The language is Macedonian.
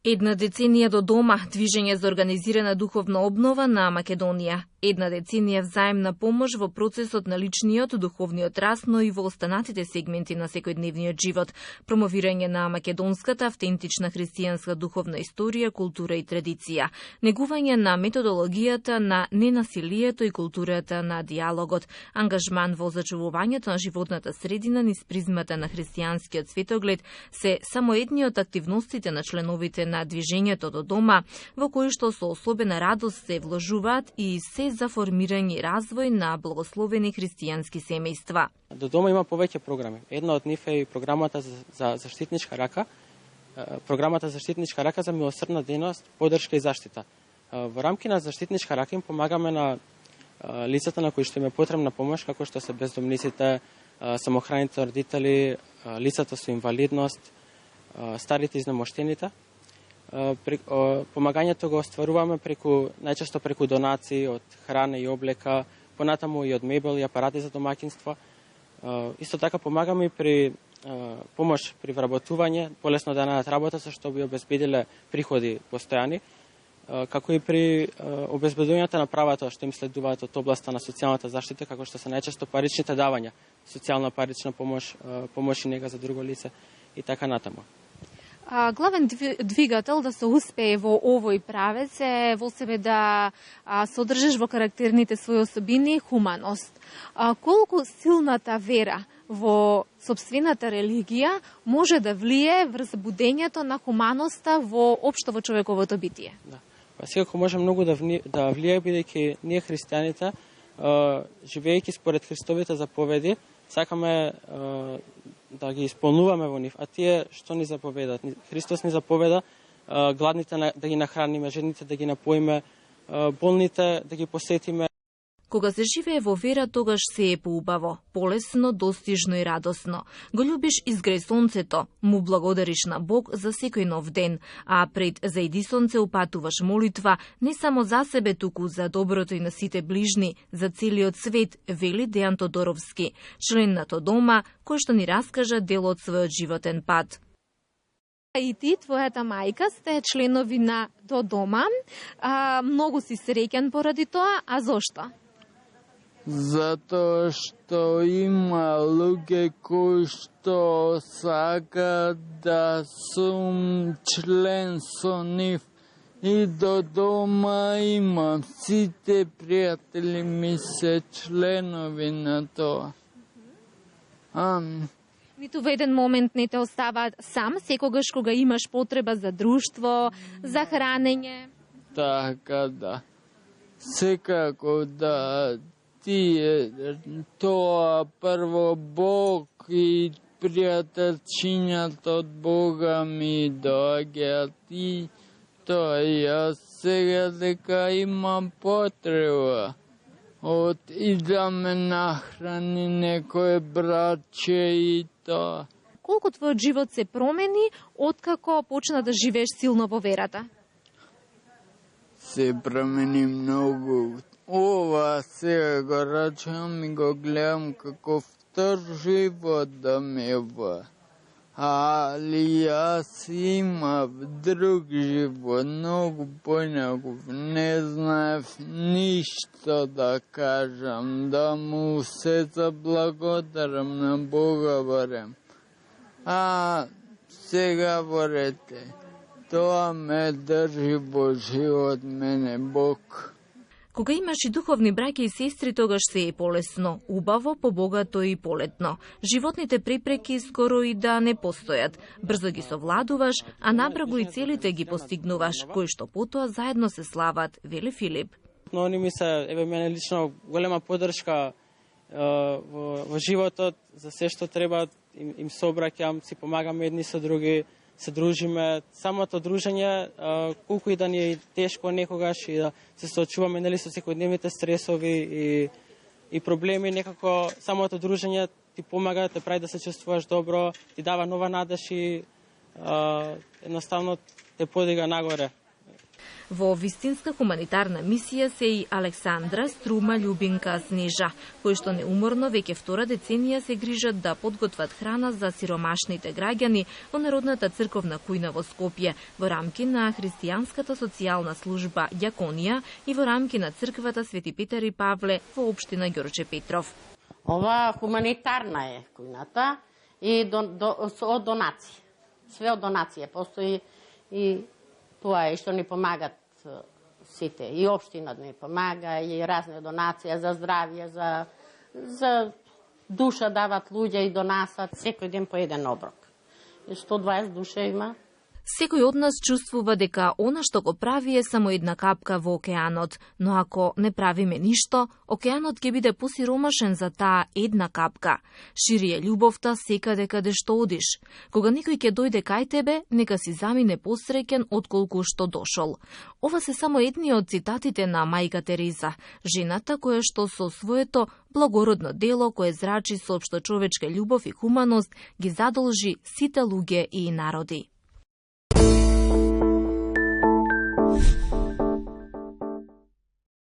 Една деценија до дома, движење за организирана духовна обнова на Македонија. Една деценија взаемна помош во процесот на личниот, духовниот раст, но и во останатите сегменти на секојдневниот живот. Промовирање на македонската автентична христијанска духовна историја, култура и традиција. Негување на методологијата на ненасилието и културата на диалогот. Ангажман во зачувувањето на животната средина низ призмата на христијанскиот светоглед се само едни од активностите на членовите на движењето до дома, во кои што со особена радост се вложуваат и се за формирање и развој на благословени христијански семејства. До дома има повеќе програми. Една од нив е и програмата за заштитничка рака, програмата заштитничка рака за милосрдна дејност, поддршка и заштита. Во рамки на заштитничка рака им помагаме на лицата на кои што им е потребна помош, како што се бездомниците, самохраните родители, лицата со инвалидност, старите изнемоштените. Помагањето го остваруваме најчесто преку донации од храна и облека, понатаму и од мебел и апарати за домаќинство. Исто така помагаме и при помош при вработување, полесно да најдат работа со што би обезбедиле приходи постојани, како и при обезбедувањето на правата што им следуваат од областа на социјалната заштита, како што се најчесто паричните давања, социјална парична помош и нега за друго лице и така натаму. Главен двигател да се успее во овој правец е во себе да содржиш во карактерните своји особини хуманост. Колку силната вера во сопствената религија може да влие врз будењето на хуманоста во општо во човековото битие? Да. Секако може многу да влие, бидејќи ние христијаните, живеејќи според Христовите заповеди, сакаме да ги исполнуваме во нив, а тие што ни заповедат? Христос ни заповеда гладните да ги нахраниме, жедните да ги напоиме, болните да ги посетиме. Кога се живее во вера, тогаш се е поубаво, полесно, достижно и радосно. Го љубиш изгреј сонцето, му благодариш на Бог за секој нов ден, а пред зајди сонце упатуваш молитва не само за себе, туку за доброто и на сите ближни, за целиот свет, вели Дејан Тодоровски, член на дома, кој што ни раскажа дел од својот животен пат. И ти, твојата мајка, сте членови на до дома. Многу си среќен поради тоа, а зошто? Затоа што има луѓе кои што сакаат да сум член со нив и до дома имам. Сите пријатели ми се членови на тоа. Ниту во еден момент не те оставаат сам, секогаш кога имаш потреба за друштво, за хранење? Така да. Секако да. Тоа прво Бог и пријателчињата од Бога ми доаѓаат и тоа јас сега дека имам потреба и да ме нахрани некој братче и тоа. Колку твојот живот се промени откако почна да живееш силно во верата? Се промени многу. Ова сега го рачам и го гледам како втор живот да ме ва. Али јас имав друг живот, многу поинаков. Не знаев ништо да кажам, да му се заблагодарам на Бога барем. Сега борете, тоа ме држи во живот мене Бог. Кога имаш и духовни браќа и сестри, тогаш се е полесно, убаво, побогато и полетно. Животните препреки скоро и да не постојат. Брзо ги совладуваш, а набрагу и целите ги постигнуваш, кои што потоа заедно се слават, вели Филип. Но они ми се, мене лично, голема поддршка во животот, за се што треба, им собраќам, си помагаме едни со други, се дружиме. Самото дружење, колку и да ни е тешко некогаш и да се соочуваме со секојдневните стресови и проблеми, некако самото дружење ти помага, те прави да се чувствуваш добро, ти дава нова надеж и едноставно те подига нагоре. Во вистинска хуманитарна мисија се и Александра, Струма, Љубинка, Снежа, кои што неуморно веќе втора деценија се грижат да подготват храна за сиромашните граѓани во Народната црковна кујна во Скопје, во рамки на христијанската социјална служба Јаконија и во рамки на црквата Свети Петар и Павле во општина Ѓорче Петров. Ова хуманитарна е кујната и од донација. Све од донација. Постои и тоа е што ни помагат сите. И општина ни помага, и разни донација за здравје, за душа дават луѓе и донасат секој ден по еден оброк. И 120 душа има. Секој од нас чувствува дека она што го прави е само една капка во океанот, но ако не правиме ништо, океанот ќе биде посиромашен за таа една капка. Шири е љубовта секаде каде што одиш. Кога некој ќе дојде кај тебе, нека си замине посреќен отколку што дошол. Ова се само едни од цитатите на мајка Тереза, жената која што со своето благородно дело кое зрачи со општочовечка љубов и хуманост ги задолжи сите луѓе и народи.